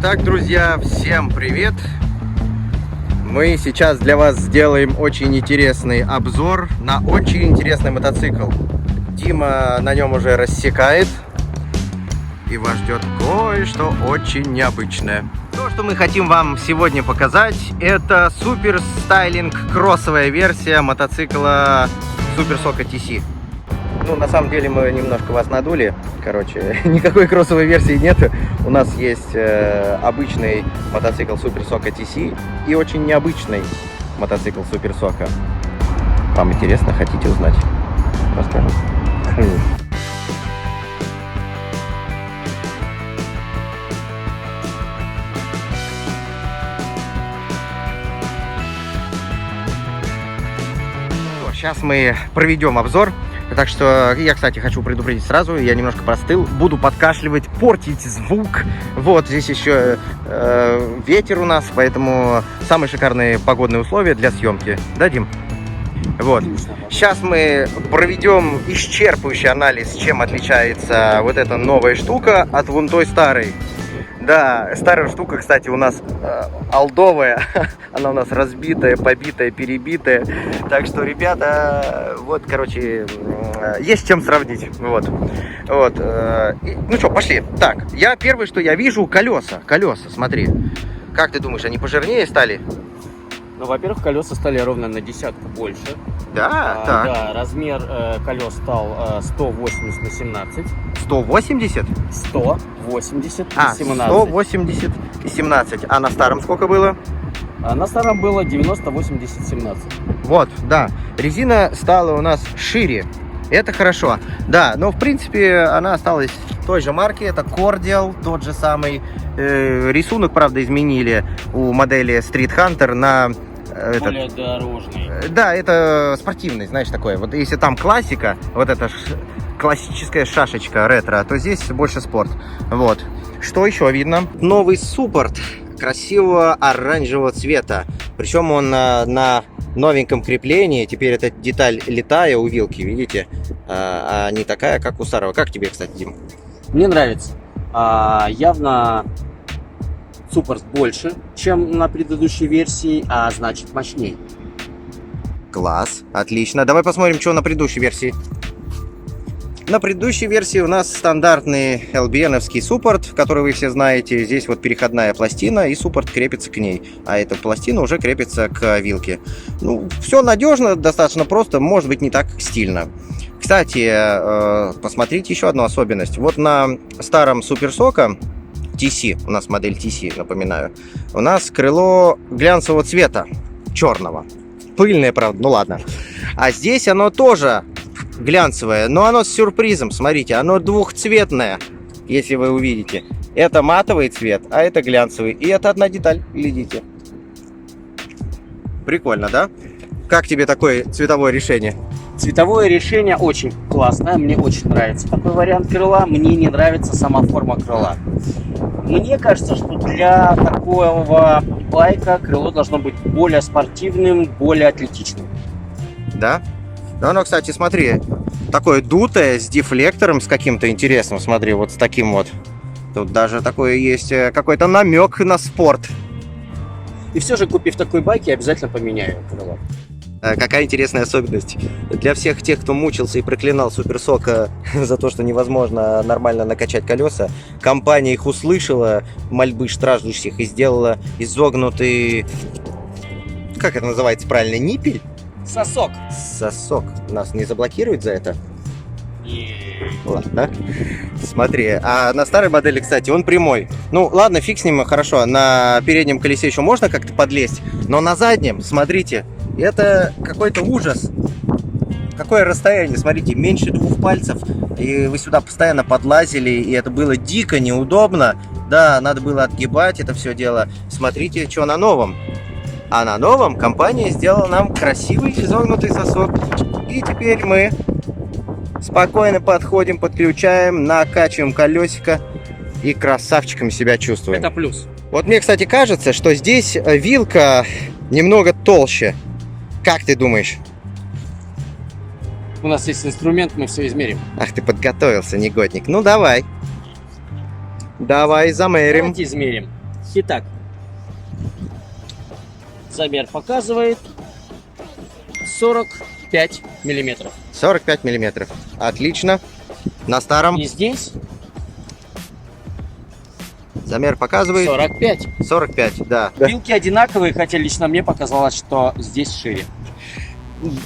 Итак, друзья, всем привет! Мы сейчас для вас сделаем очень интересный обзор на очень интересный мотоцикл. Дима на нем уже рассекает, и вас ждет кое-что очень необычное. То, что мы хотим вам сегодня показать, это супер стайлинг кроссовая версия мотоцикла Super Soca TC. Ну, на самом деле мы немножко вас надули. Короче, никакой кроссовой версии нет. У нас есть обычный мотоцикл Super Soca TC и очень необычный мотоцикл Super Soca. Вам интересно? Хотите узнать? Расскажу. Сейчас мы проведем обзор. Так что я, кстати, хочу предупредить сразу, я немножко простыл, буду подкашливать, портить звук. Вот здесь еще ветер у нас, поэтому самые шикарные погодные условия для съемки. Да, Дим? Вот. Сейчас мы проведем исчерпывающий анализ, чем отличается вот эта новая штука от вон той старой. Да, старая штука, кстати, у нас олдовая, она у нас разбитая, побитая, перебитая. Так что, ребята, вот, короче, есть чем сравнить. Вот. Ну что, пошли. Так, первое, что я вижу, колеса, смотри. Как ты думаешь, они пожирнее стали? Ну, во-первых, колеса стали ровно на десятку больше. Да, так. Да, размер колес стал 180 на 17. 180? 180 на 17. 180 и 17. А на старом сколько было? А на старом было 90, 80, 17. Вот, да. Резина стала у нас шире. Это хорошо. Да, но в принципе она осталась той же марки. Это Cordial, тот же самый. Рисунок, правда, изменили у модели Street Hunter на... Более дорожный. Да, это спортивный, знаешь, такой. Вот если там классика, вот эта классическая шашечка ретро, то здесь больше спорт. Вот. Что еще видно? Новый суппорт красивого оранжевого цвета. Причем он на новеньком креплении. Теперь эта деталь летая у вилки, видите? А не такая, как у старого. Как тебе, кстати, Дим? Мне нравится. Явно суппорт больше, чем на предыдущей версии, а значит мощнее. Класс, отлично. Давай посмотрим, что на предыдущей версии. На предыдущей версии у нас стандартный LBN-овский суппорт, который вы все знаете. Здесь вот переходная пластина, и суппорт крепится к ней. А эта пластина уже крепится к вилке. Ну, все надежно, достаточно просто, может быть, не так стильно. Кстати, посмотрите еще одну особенность. Вот на старом Super Soca TC, у нас модель TC, напоминаю, у нас крыло глянцевого цвета, черного. Пыльное, правда, ну ладно. А здесь оно тоже глянцевое, но оно с сюрпризом. Смотрите, оно двухцветное, если вы увидите. Это матовый цвет, а это глянцевый. И это одна деталь, глядите. Прикольно, да? Как тебе такое цветовое решение? Цветовое решение очень классное, мне очень нравится такой вариант крыла, мне не нравится сама форма крыла. Мне кажется, что для такого байка крыло должно быть более спортивным, более атлетичным. Да? Ну, оно, кстати, смотри, такое дутое, с дефлектором, с каким-то интересным, смотри, вот с таким вот. Тут даже такое есть, какой-то намек на спорт. И все же, купив такой байк, я обязательно поменяю крыло. Какая интересная особенность. Для всех тех, кто мучился и проклинал Super Soca за то, что невозможно нормально накачать колеса, компания их услышала, мольбы страждущих, и сделала изогнутый... Как это называется правильно? Ниппель? Сосок. Сосок. Нас не заблокируют за это? Ладно. Смотри, а на старой модели, кстати, он прямой. Ну, ладно, фиг с ним, хорошо. На переднем колесе еще можно как-то подлезть, но на заднем, смотрите, это какой-то ужас. Какое расстояние, смотрите, меньше 2 пальцев. И вы сюда постоянно подлазили, и это было дико неудобно. Да, надо было отгибать это все дело. Смотрите, что на новом. А на новом компания сделала нам красивый изогнутый сосок. И теперь мы спокойно подходим, подключаем, накачиваем колесико и красавчиками себя чувствуем. Это плюс. Вот мне, кстати, кажется, что здесь вилка немного толще. Как ты думаешь? У нас есть инструмент, мы все измерим. Ах, ты подготовился, негодник. Ну, давай. Давай замерим. Давайте измерим. Итак, замер показывает 45 миллиметров. 45 миллиметров. Отлично. На старом И здесь замер показывает 45. 45, да. Вилки одинаковые, хотя лично мне показалось, что здесь шире.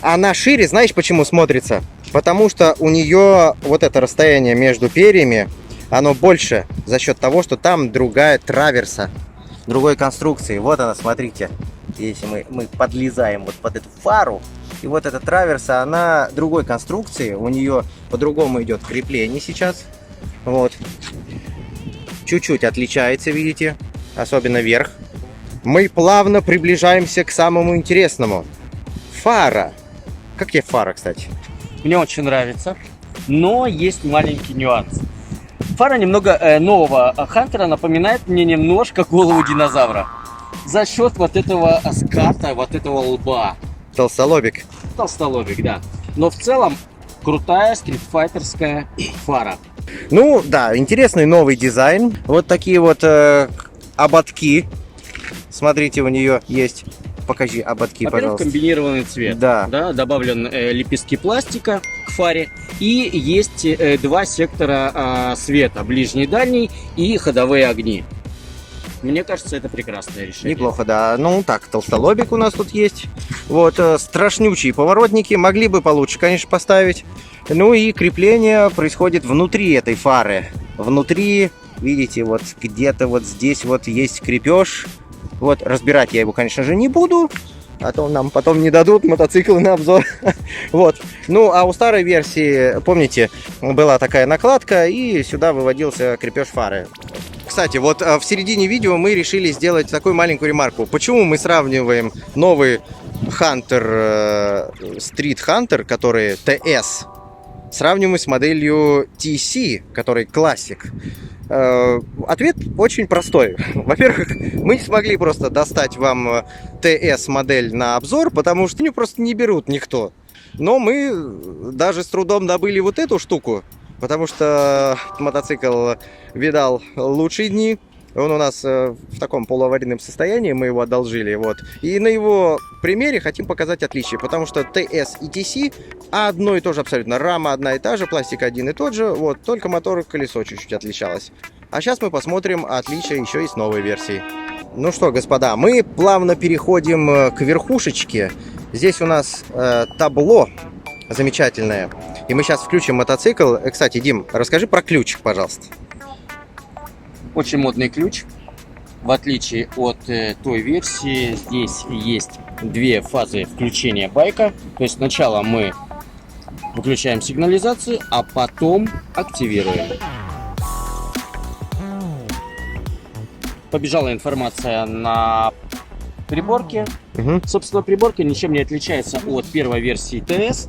Она шире, знаешь, почему смотрится? Потому что у нее вот это расстояние между перьями, оно больше за счет того, что там другая траверса, другой конструкции. Вот она, смотрите. Если мы подлезаем вот под эту фару, и вот эта траверса, она другой конструкции, у нее по-другому идет крепление сейчас. Вот. Чуть-чуть отличается, видите, особенно верх. Мы плавно приближаемся к самому интересному. Фара. Как тебе фара, кстати? Мне очень нравится, но есть маленький нюанс. Фара немного нового Хантера напоминает мне немножко голову динозавра. За счет вот этого ската, вот этого лба. Толстолобик. Толстолобик, да. Но в целом крутая стритфайтерская фара. Ну, да, интересный новый дизайн. Вот такие вот ободки. Смотрите, у нее есть. Покажи ободки, Во-первых, пожалуйста. комбинированный цвет. Да. Добавлен лепестки пластика к фаре. И есть два сектора света. Ближний и дальний и ходовые огни. Мне кажется, это прекрасное решение. Неплохо, да. Ну, так, толстолобик у нас тут есть. Вот, страшнючие поворотники. Могли бы получше, конечно, поставить. Ну и крепление происходит внутри этой фары. Внутри, видите, вот где-то вот здесь вот есть крепеж. Вот, разбирать я его, конечно же, не буду. А то нам потом не дадут мотоциклы на обзор. Вот. Ну, а у старой версии, помните, была такая накладка, и сюда выводился крепеж фары. Кстати, вот в середине видео мы решили сделать такую маленькую ремарку. Почему мы сравниваем новый Hunter, Street Hunter, который TS, сравниваем с моделью TC, который классик? Ответ очень простой. Во-первых, мы не смогли просто достать вам TS модель на обзор, потому что ее просто не берут никто. Но мы даже с трудом добыли вот эту штуку, потому что мотоцикл видал лучшие дни. Он у нас в таком полуаварийном состоянии, мы его одолжили. Вот. И на его примере хотим показать отличия, потому что TS и TC одно и то же абсолютно. Рама одна и та же, пластик один и тот же, вот, только мотор и колесо чуть-чуть отличалось. А сейчас мы посмотрим отличия еще и с новой версией. Ну что, господа, мы плавно переходим к верхушечке. Здесь у нас табло замечательное. И мы сейчас включим мотоцикл. Кстати, Дим, расскажи про ключ, пожалуйста. Очень модный ключ. В отличие от той версии, здесь есть две фазы включения байка. То есть сначала мы выключаем сигнализацию, а потом активируем. Побежала информация на приборке. Угу. Собственно, приборка ничем не отличается от первой версии ТС.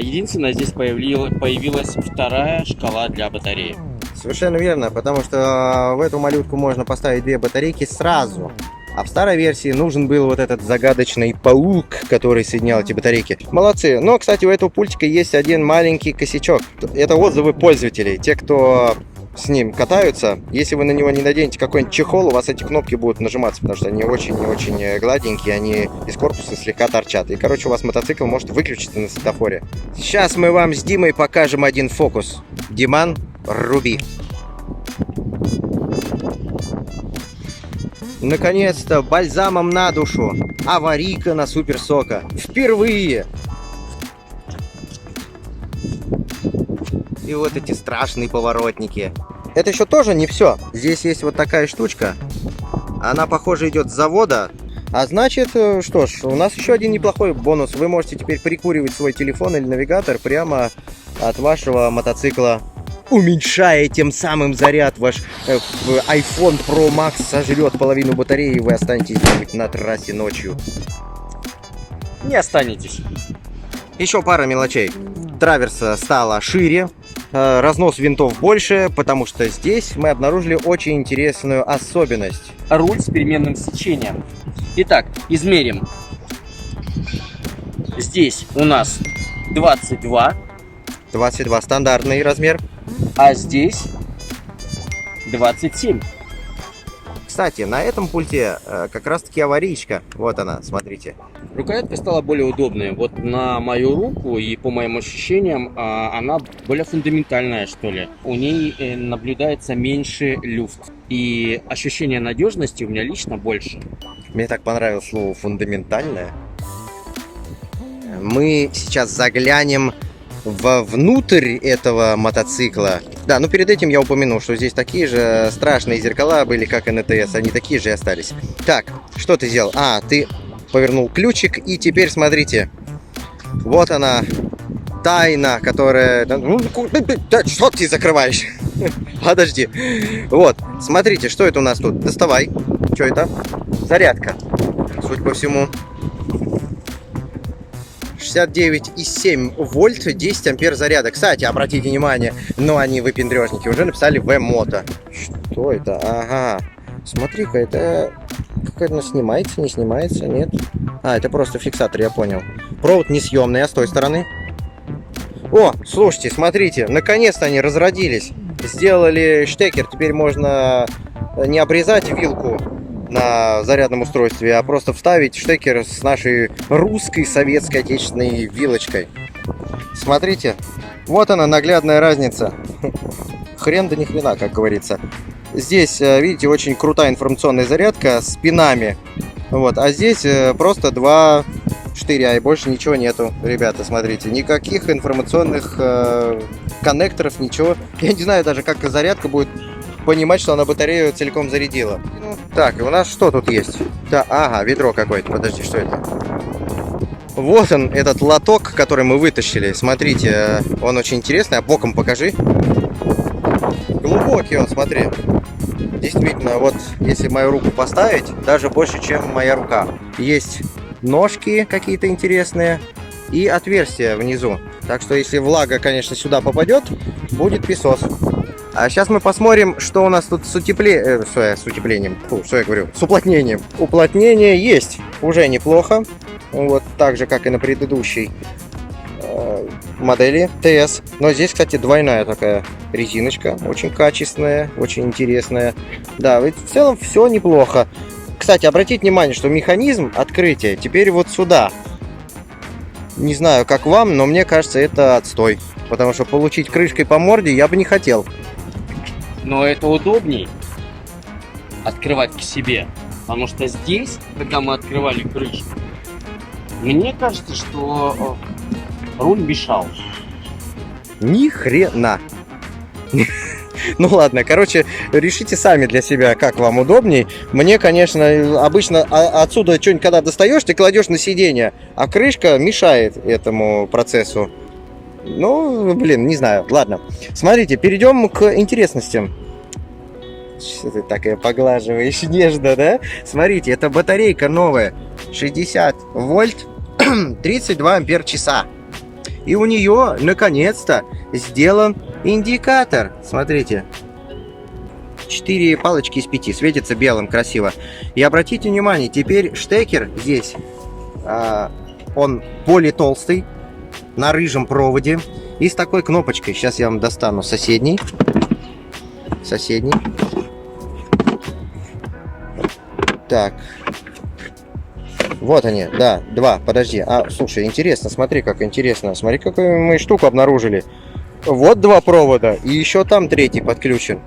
Единственное, здесь появилась вторая шкала для батареи. Совершенно верно, потому что в эту малютку можно поставить две батарейки сразу. А в старой версии нужен был вот этот загадочный паук, который соединял эти батарейки. Молодцы. Но, кстати, у этого пультика есть один маленький косячок. Это отзывы пользователей. Те, кто с ним катаются, если вы на него не наденете какой-нибудь чехол, у вас эти кнопки будут нажиматься, потому что они очень-очень гладенькие, они из корпуса слегка торчат. И, короче, у вас мотоцикл может выключиться на светофоре. Сейчас мы вам с Димой покажем один фокус. Диман, руби. Наконец-то, бальзамом на душу. Аварийка на суперсока. Впервые. И вот эти страшные поворотники. Это еще тоже не все. Здесь есть вот такая штучка. Она, похоже, идет с завода. А значит, что ж, у нас еще один неплохой бонус. Вы можете теперь прикуривать свой телефон или навигатор прямо от вашего мотоцикла, уменьшая тем самым заряд. Ваш iPhone Pro Max сожрет половину батареи, и вы останетесь где-нибудь на трассе ночью. Не останетесь. Еще пара мелочей. Траверса стала шире, разнос винтов больше, потому что здесь мы обнаружили очень интересную особенность. Руль с переменным сечением. Итак, измерим. Здесь у нас 22, 22 стандартный размер. а здесь 27. Кстати, на этом пульте как раз-таки аварийка. Вот она, смотрите. Рукоятка стала более удобной. Вот на мою руку и по моим ощущениям она более фундаментальная, что ли. У ней наблюдается меньше люфт. И ощущение надежности у меня лично больше. Мне так понравилось слово «фундаментальное». Мы сейчас заглянем внутрь этого мотоцикла. Да, ну перед этим я упомянул, что здесь такие же страшные зеркала были, как и на ТС. Они такие же и остались. Так, что ты сделал? А, ты повернул ключик, и теперь смотрите. Вот она, тайна, которая... Что ты закрываешь? Подожди. Вот, смотрите, что это у нас тут? Доставай. Что это? Зарядка. Судя по всему... 69,7 вольт, 10 ампер заряда. Кстати, обратите внимание, но они выпендрежники, уже написали V-Moto. Что это? Ага. Смотри-ка, это... Как-то снимается, не снимается, нет? А, это просто фиксатор, я понял. Провод несъемный, а с той стороны? О, слушайте, смотрите, наконец-то они разродились. Сделали штекер, теперь можно не обрезать вилку на зарядном устройстве, а просто вставить штекер с нашей русской, советской, отечественной вилочкой. Смотрите, вот она, наглядная разница. Хрен да ни хрена, как говорится. Здесь, видите, очень крутая информационная зарядка с пинами. Вот, а здесь просто два штыря и больше ничего нету. Ребята, смотрите, никаких информационных коннекторов, ничего. Я не знаю даже, как зарядка будет понимать, что она батарею целиком зарядила. Так, и у нас что тут есть? Да, ага, ведро какое-то. Подожди, что это? Вот он, этот лоток, который мы вытащили. Смотрите, он очень интересный. А боком покажи. Глубокий он, смотри. Действительно, вот если мою руку поставить, даже больше, чем моя рука. Есть ножки какие-то интересные и отверстия внизу. Так что если влага, конечно, сюда попадет, будет песос. А сейчас мы посмотрим, что у нас тут с утеплением. Фу, что я говорю? С уплотнением. Уплотнение есть. Уже неплохо. Вот так же, как и на предыдущей модели TS. Но здесь, кстати, двойная такая резиночка. Очень качественная, очень интересная. Да, в целом все неплохо. Кстати, обратите внимание, что механизм открытия теперь вот сюда. Не знаю, как вам, но мне кажется, это отстой. Потому что получить крышкой по морде я бы не хотел. Но это удобней открывать к себе. Потому что здесь, когда мы открывали крышку, мне кажется, что руль мешал. Ни хрена. Ну ладно, короче, решите сами для себя, как вам удобней. Мне, конечно, обычно отсюда что-нибудь когда достаешь, ты кладешь на сиденье, а крышка мешает этому процессу. Ну, блин, не знаю. Ладно. Смотрите, перейдем к интересностям. Что ты такая поглаживаешь нежно, да? Смотрите, это батарейка новая. 60 вольт, 32 ампер часа. И у нее, наконец-то, сделан индикатор. Смотрите. 4 палочки из 5. Светится белым, красиво. И обратите внимание, теперь штекер здесь, он более толстый, на рыжем проводе и с такой кнопочкой. Сейчас я вам достану соседний. Так. Вот они, да, два, подожди. А, слушай, интересно, смотри, как интересно. Смотри, какую мы штуку обнаружили. Вот два провода, и еще там третий подключен.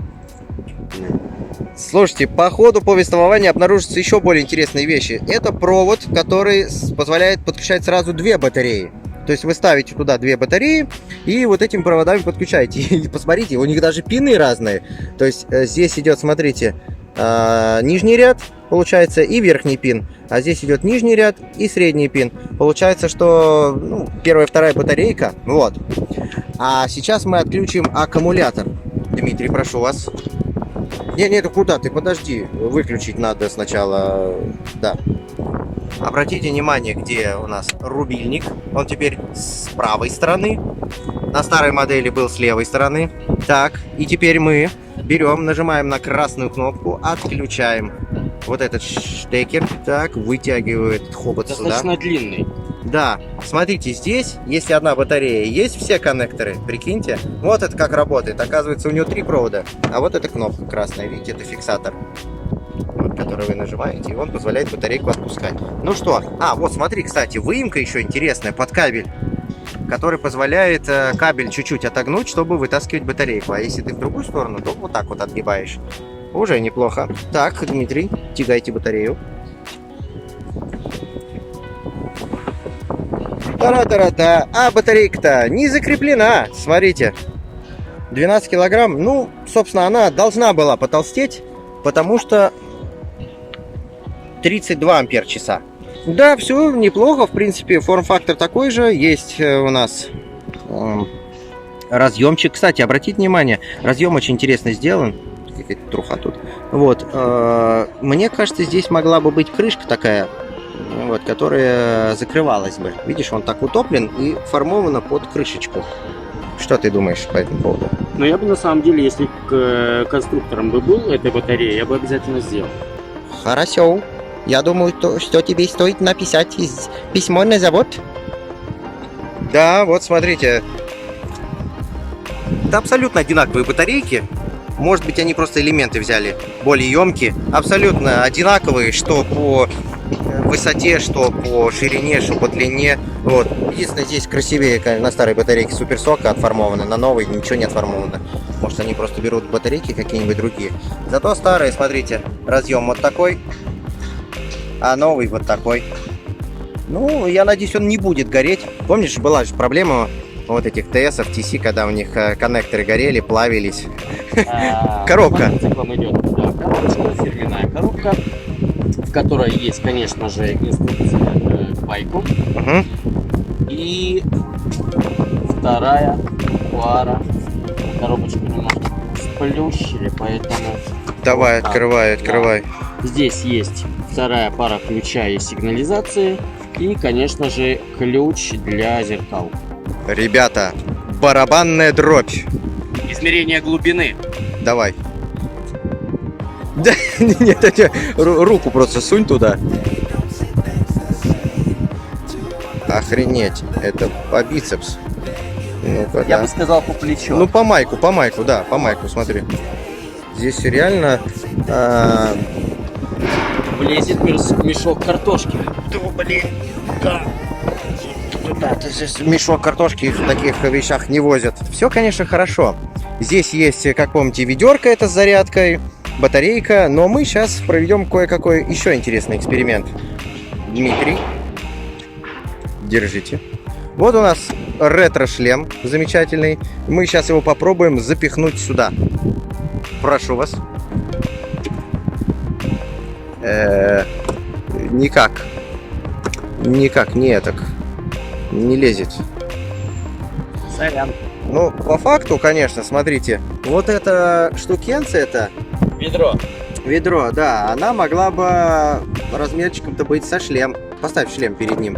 Слушайте, по ходу повествования обнаружатся еще более интересные вещи. Это провод, который позволяет подключать сразу две батареи. То есть вы ставите туда две батареи и вот этими проводами подключаете. И посмотрите, у них даже пины разные. То есть здесь идет, смотрите, нижний ряд, получается, и верхний пин. А здесь идет нижний ряд и средний пин. Получается, что первая, вторая батарейка. Вот. А сейчас мы отключим аккумулятор. Дмитрий, прошу вас. Не, это куда ты? Подожди. Выключить надо сначала. Да. Обратите внимание, где у нас рубильник. Он теперь с правой стороны. На старой модели был с левой стороны. Так, и теперь мы берем, нажимаем на красную кнопку, отключаем вот этот штекер. Так, вытягивает хобот сюда. Достаточно длинный. Да, смотрите, здесь, если одна батарея, есть все коннекторы, прикиньте. Вот это как работает. Оказывается, у него 3 провода. А вот эта кнопка красная, видите, это фиксатор. который вы нажимаете, и он позволяет батарейку отпускать. Ну что, вот смотри, кстати, выемка еще интересная под кабель, который позволяет кабель чуть-чуть отогнуть, чтобы вытаскивать батарейку. А если ты в другую сторону, то вот так вот отгибаешь. Уже неплохо. Так, Дмитрий, тягайте батарею. Та-ра-та-ра-та. А батарейка-то не закреплена. Смотрите. 12 килограмм. Ну, собственно, она должна была потолстеть, потому что 32 ампер-часа. Да, все неплохо. В принципе, форм-фактор такой же. Есть у нас разъемчик. Кстати, обратите внимание, разъем очень интересно сделан. Какая-то труха тут. Вот. Мне кажется, здесь могла бы быть крышка такая, вот, которая закрывалась бы. Видишь, он так утоплен и формовано под крышечку. Что ты думаешь по этому поводу? Но я бы на самом деле, если конструктором бы был этой батареи, я бы обязательно сделал. Хорошо. Я думаю, что тебе стоит написать письмо на завод. Да, вот смотрите. Это абсолютно одинаковые батарейки. Может быть, они просто элементы взяли более емкие. Абсолютно одинаковые, что по высоте, что по ширине, что по длине. Вот. Единственное, здесь красивее на старой батарейке суперсока отформованы, на новой ничего не отформовано. Может, они просто берут батарейки какие-нибудь другие. Зато старые, смотрите, разъем вот такой, а новый вот такой. Ну, я надеюсь, он не будет гореть. Помнишь, была же проблема вот этих ТСов, TC, когда у них коннекторы горели, плавились. Коробка. Коробочка, фирменная коробка, в которой есть, конечно же, инструкция к байку. И вторая пара. Коробочку немножко сплющили, поэтому... Давай, открывай. Здесь есть вторая пара ключа и сигнализации. И, конечно же, ключ для зеркал. Ребята, барабанная дробь. Измерение глубины. Давай. Да, нет, руку просто сунь туда. Охренеть, это по бицепс. Ну-ка, Я бы сказал по плечу. Ну, по майку, да, по майку, смотри. Здесь реально... Влезет мешок картошки. Да, блин, да. Да, здесь мешок картошки в таких вещах не возят. Все, конечно, хорошо. Здесь есть, как помните, ведерко это с зарядкой, батарейка, но мы сейчас проведем кое-какой еще интересный эксперимент. Дмитрий, держите. Вот у нас ретро-шлем замечательный. Мы сейчас его попробуем запихнуть сюда. Прошу вас. Никак не лезет. Сорян. Ну, по факту, конечно, смотрите, вот эта штукенция, ведро, да, она могла бы размерчиком-то быть со шлем. Поставь шлем перед ним.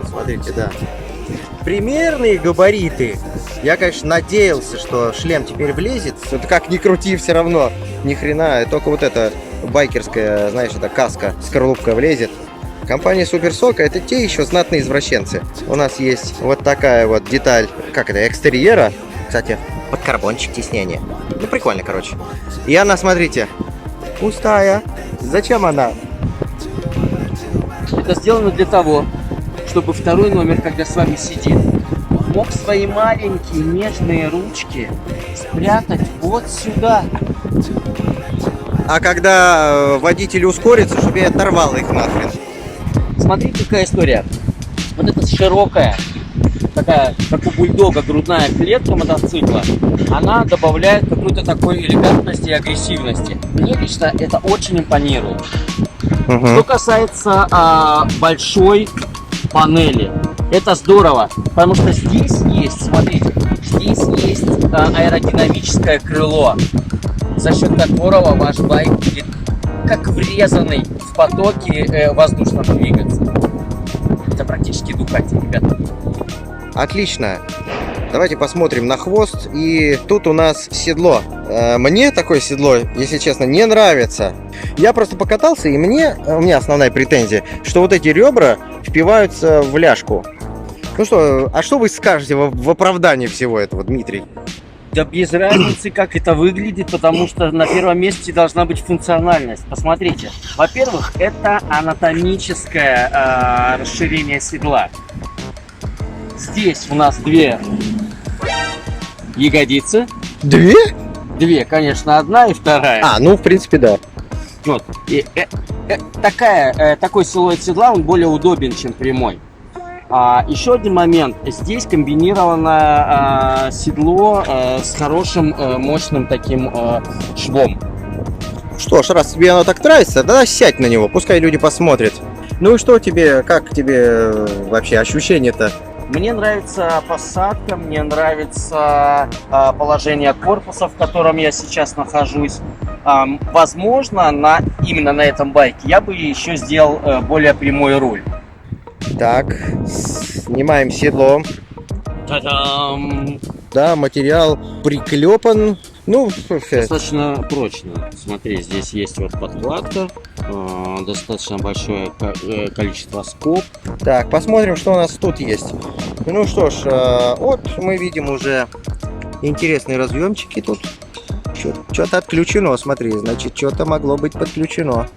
Смотрите, да. Примерные габариты. Я, конечно, надеялся, что шлем теперь влезет. Это как ни крути, все равно. Ни хрена, только вот эта байкерская, знаешь, эта каска, скорлупка влезет. Компания Суперсока — это те еще знатные извращенцы. У нас есть вот такая вот деталь, как это, экстерьера. Кстати, под карбончик тиснения. Ну, прикольно, короче. И она, смотрите, пустая. Зачем она? Это сделано для того, чтобы второй номер, когда с вами сидит, мог свои маленькие нежные ручки спрятать вот сюда. А когда водитель ускорится, чтобы я оторвал их нахрен. Смотрите, какая история. Вот эта широкая, такая, как у бульдога, грудная клетка мотоцикла, она добавляет какой-то такой элегантности и агрессивности. Мне лично это очень импонирует. Что касается большой панели, это здорово, потому что здесь есть, смотрите, здесь есть аэродинамическое крыло, за счет которого ваш байк будет как врезанный в потоки воздушно двигаться. Это практически Дукати, ребята. Отлично. Давайте посмотрим на хвост. И тут у нас седло. Мне такое седло, если честно, не нравится. Я просто покатался, и у меня основная претензия, что вот эти ребра впиваются в ляжку. Ну что, а что вы скажете в оправдании всего этого, Дмитрий? Да без разницы, как это выглядит, потому что на первом месте должна быть функциональность. Посмотрите. Во-первых, это анатомическое расширение седла. Здесь у нас две ягодицы. Две? Две, конечно, одна и вторая. Ну, в принципе, да. Вот. И, такой силуэт седла, он более удобен, чем прямой. Еще один момент. Здесь комбинировано седло с хорошим, мощным таким швом. Что ж, раз тебе оно так нравится, да сядь на него, пускай люди посмотрят. Ну и что тебе, как тебе вообще ощущение-то? Мне нравится посадка, мне нравится положение корпуса, в котором я сейчас нахожусь. Возможно, именно на этом байке я бы еще сделал более прямой руль. Так, снимаем седло. Та-дам! Да, материал приклепан. Ну, достаточно прочно. Смотри, здесь есть вот подкладка, достаточно большое количество скоб. Так, посмотрим, что у нас тут есть. Ну что ж, вот мы видим уже интересные разъемчики тут. Что-то отключено, смотри, значит, что-то могло быть подключено.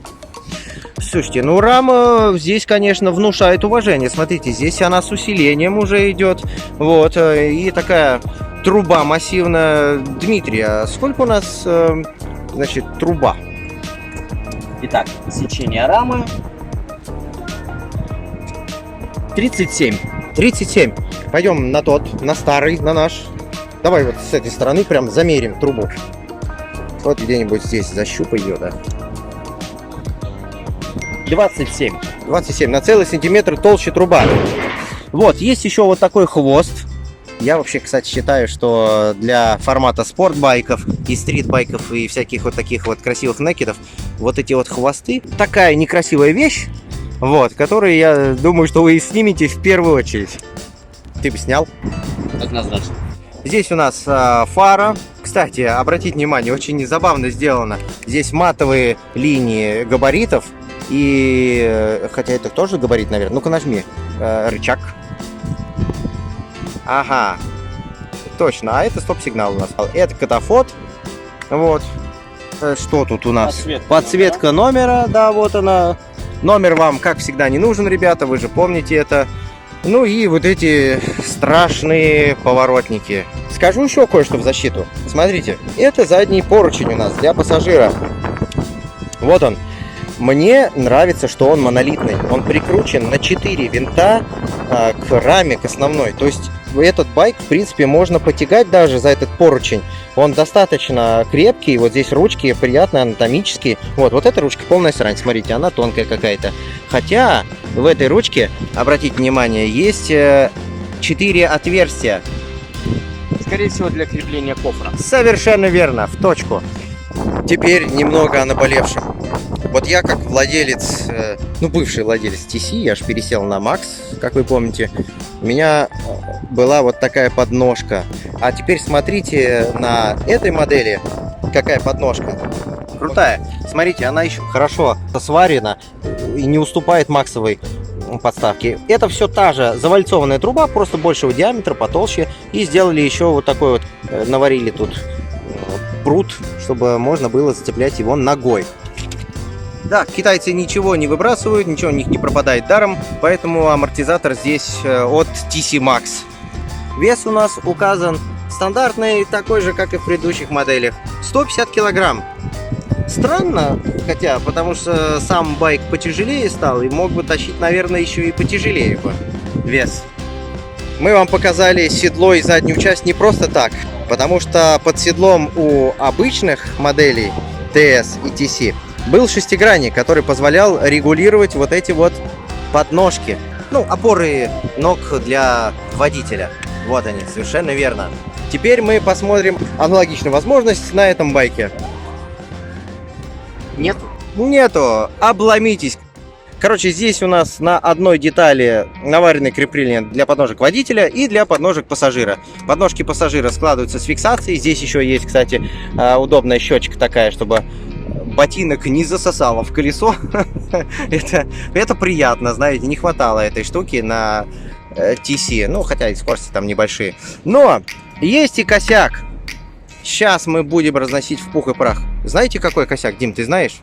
Слушайте, ну рама здесь, конечно, внушает уважение. Смотрите, здесь она с усилением уже идет. Вот, и такая труба массивная. Дмитрий, а сколько у нас, значит, труба? Итак, сечение рамы 37. 37. Пойдем на старый, на наш. Давай вот с этой стороны прям замерим трубу. Вот где-нибудь здесь защупай ее, да. 27. 27. На целый сантиметр толще труба. Вот, есть еще вот такой хвост. Я вообще, кстати, считаю, что для формата спортбайков и стритбайков и всяких вот таких вот красивых некедов вот эти вот хвосты такая некрасивая вещь, вот, которую я думаю, что вы снимете в первую очередь. Ты бы снял? Однозначно. Здесь у нас фара. Кстати, обратите внимание, очень забавно сделано. Здесь матовые линии габаритов. И хотя это тоже габарит, наверное. Ну-ка нажми рычаг. Ага, точно. А это стоп-сигнал у нас. Это катафот. Вот. Что тут у нас? Подсветка номера. Да, вот она. Номер вам, как всегда, не нужен, ребята. Вы же помните это. Ну и вот эти страшные поворотники. Скажу еще кое-что в защиту. Смотрите, это задний поручень у нас для пассажира. Вот он. Мне нравится, что он монолитный. Он прикручен на 4 винта к раме, к основной. То есть этот байк, в принципе, можно потягать даже за этот поручень. Он достаточно крепкий. Вот здесь ручки приятные, анатомические. Вот эта ручка полная срань. Смотрите, она тонкая какая-то. Хотя в этой ручке, обратите внимание, есть 4 отверстия. Скорее всего, для крепления кофра. Совершенно верно, в точку. Теперь немного о наболевшем. Вот я как владелец, бывший владелец TC, я же пересел на Max, как вы помните. У меня была вот такая подножка. А теперь смотрите на этой модели, какая подножка. Крутая. Смотрите, она еще хорошо сварена и не уступает максовой подставке. Это все та же завальцованная труба, просто большего диаметра, потолще. И сделали еще вот такой вот, наварили тут прут, чтобы можно было зацеплять его ногой. Да, китайцы ничего не выбрасывают, ничего у них не пропадает даром, поэтому амортизатор здесь от TC Max. Вес у нас указан стандартный, такой же, как и в предыдущих моделях. 150 килограмм. Странно, хотя, потому что сам байк потяжелее стал и мог бы тащить, наверное, еще и потяжелее бы вес. Мы вам показали седло и заднюю часть не просто так, потому что под седлом у обычных моделей TS и TC был шестигранник, который позволял регулировать вот эти вот подножки. Ну, опоры ног для водителя. Вот они, совершенно верно. Теперь мы посмотрим аналогичную возможность на этом байке. Нету? Нету. Обломитесь. Короче, здесь у нас на одной детали наварены крепления для подножек водителя и для подножек пассажира. Подножки пассажира складываются с фиксацией. Здесь еще есть, кстати, удобная щечка такая, чтобы ботинок не засосало в колесо. это приятно, знаете, не хватало этой штуки на TC. Ну, хотя и скорости там небольшие. Но есть и косяк. Сейчас мы будем разносить в пух и прах. Знаете, какой косяк, Дим, ты знаешь?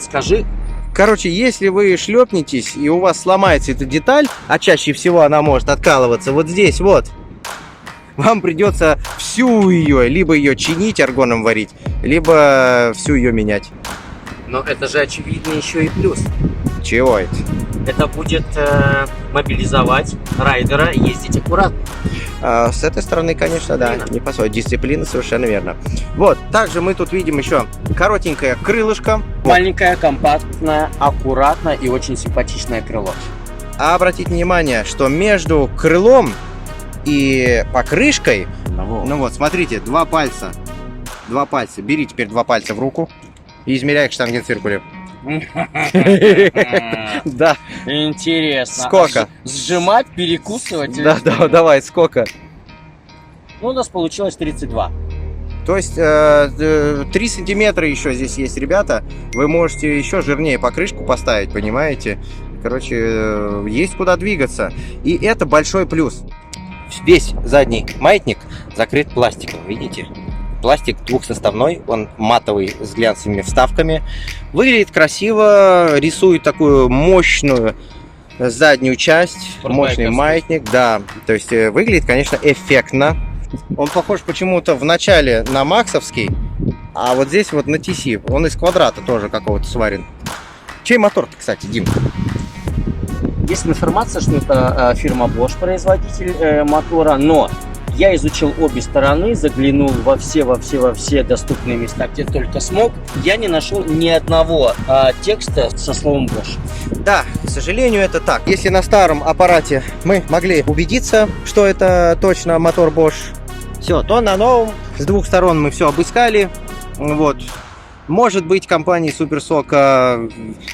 Скажи. Короче, если вы шлепнетесь и у вас сломается эта деталь, а чаще всего она может откалываться вот здесь вот, вам придется всю ее, либо ее чинить, аргоном варить, либо всю ее менять. Но это же очевидно еще и плюс. Чего это? Это будет мобилизовать райдера ездить аккуратно. С этой стороны, конечно, да, не посмотрит. Дисциплина, совершенно верно. Вот, также мы тут видим еще коротенькое крылышко. Маленькое, компактное, аккуратное и очень симпатичное крыло. А обратите внимание, что между крылом и покрышкой, ну вот, смотрите, два пальца. Бери теперь два пальца в руку и измеряй к штангенциркулю. Да. Интересно. Сколько? Сжимать, перекусывать? Да, давай, сколько? Ну, у нас получилось 32. То есть 3 сантиметра еще здесь есть, ребята. Вы можете еще жирнее покрышку поставить, понимаете? Короче, есть куда двигаться. И это большой плюс. Весь задний маятник закрыт пластиком, видите? Пластик двухсоставной, он матовый с глянцевыми вставками. Выглядит красиво, рисует такую мощную заднюю часть, мощный маятник, да. То есть выглядит, конечно, эффектно. Он похож почему-то в начале на максовский, а вот здесь вот на TC. Он из квадрата тоже какого-то сварен. Чей мотор-то, кстати, Дим? Есть информация, что это фирма Bosch, производитель мотора, но я изучил обе стороны, заглянул во все доступные места, где только смог. Я не нашел ни одного текста со словом Bosch. Да, к сожалению, это так. Если на старом аппарате мы могли убедиться, что это точно мотор Bosch, все, то на новом с двух сторон мы все обыскали. Вот. Может быть, компания Суперсока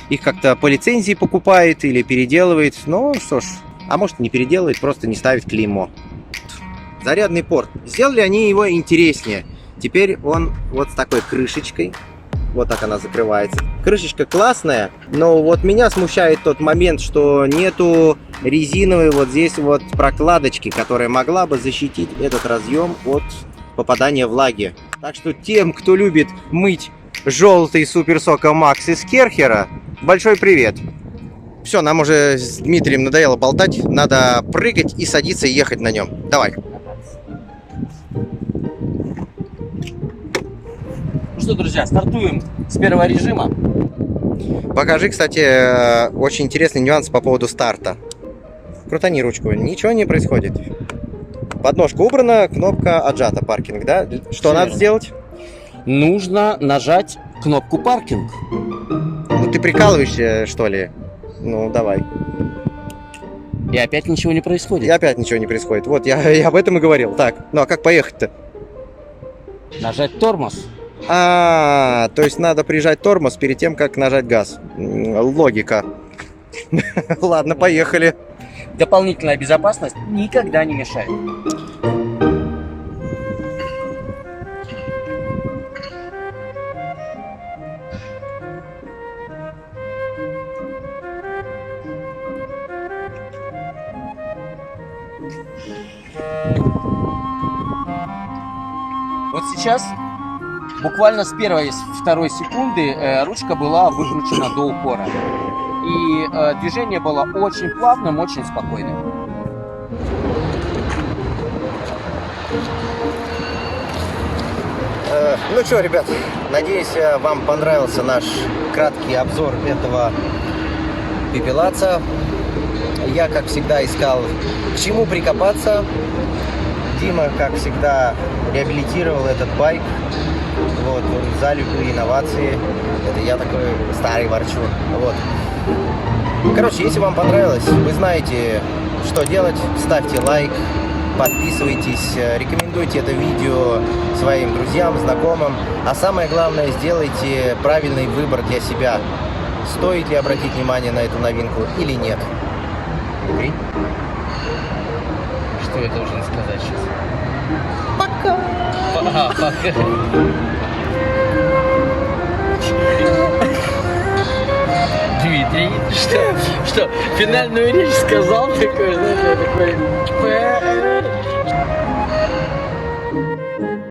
их как-то по лицензии покупает или переделывает. Ну что ж, а может не переделывает, просто не ставит клеймо. Зарядный порт. Сделали они его интереснее. Теперь он вот с такой крышечкой. Вот так она закрывается. Крышечка классная, но вот меня смущает тот момент, что нету резиновой вот здесь вот прокладочки, которая могла бы защитить этот разъем от попадания влаги. Так что тем, кто любит мыть желтый Суперсока Макс из Керхера, большой привет. Все, нам уже с Дмитрием надоело болтать, надо прыгать и садиться и ехать на нем. Давай. Ну что, друзья, стартуем с первого режима. Покажи, кстати, очень интересный нюанс по поводу старта. Крутани ручку, ничего не происходит. Подножка убрана, кнопка отжата, паркинг, да? Что надо сделать? Нужно нажать кнопку паркинг. Ну ты прикалываешься, что ли? Ну давай. И опять ничего не происходит. И опять ничего не происходит. Вот, я об этом и говорил. Так, ну а как поехать-то? Нажать тормоз. То есть надо прижать тормоз перед тем, как нажать газ. Логика. Ладно, поехали. Дополнительная безопасность никогда не мешает. Вот сейчас, буквально с первой, с второй секунды, ручка была выкручена до упора. И движение было очень плавным, очень спокойным. Ну что, ребят, надеюсь, вам понравился наш краткий обзор этого пепелаца. Я, как всегда, искал, к чему прикопаться. Дима, как всегда, реабилитировал этот байк. Вот, он за любые инновации. Это я такой старый ворчун. Вот. Короче, если вам понравилось, вы знаете, что делать. Ставьте лайк, подписывайтесь, рекомендуйте это видео своим друзьям, знакомым. А самое главное, сделайте правильный выбор для себя. Стоит ли обратить внимание на эту новинку или нет. Окей? Что я должен сказать сейчас? Пока! Пока! Дмитрий, что, финальную речь сказал такой, знаешь, я такой...